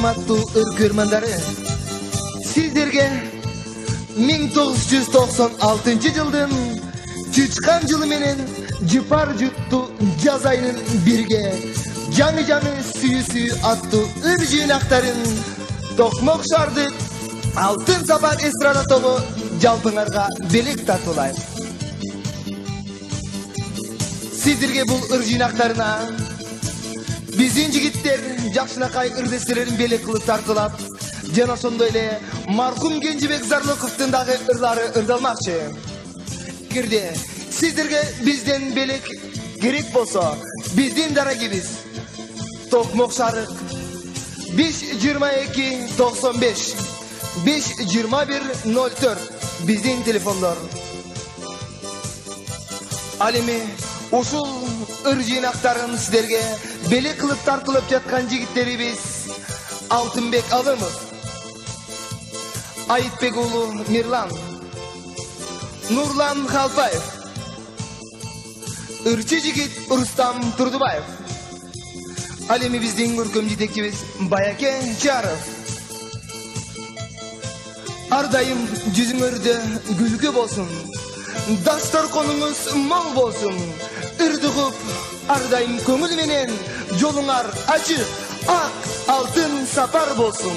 урматтуу көрмөндөрү, сиздерге 1996 жылдын чычкан жылы менен жыпар жутту жаз айынын бирге жаңы сүйүүсү аттуу ыр жыйнактарын Токмок шаардык Алтын Сапар эстрада тобу жалпыңарга белек тартуулайт. Сиздерге бул ыр жыйнактарына биздин жигиттер жакшынакай ырдестерин белек кылып тартуулап, жана ошондой эле маркум Кенжебек Зарлыковдун дагы ырлары ырдалмакчы. Кирде сиздерге бизден белек керек болсо, биздин дарагибиз Токмок шаарык 522-95 521-04 биздин телефондор. Ал эми ушул ыр жыйнактарын сиздерге белек кылып тартылып жаткан жигиттерибиз Алтынбек Алымов, Айтбек уулу Мирлан, Нурлан Халпаев, ырчы жигит Рустам Турдубаев. Ал эми биздин көркөм жетекчибиз Баяке Чаров. Ар дайым жүзүңөрдө күлкү болсун, дасторконуңуз мол болсун, ырды куп ар дайым көңүл менен жолуңар ачык, ак алтын сапар болсун.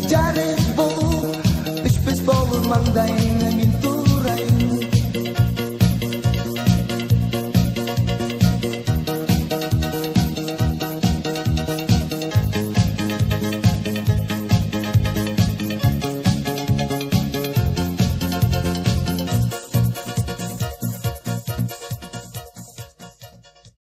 Cari bu, üç beş bolu mandayım.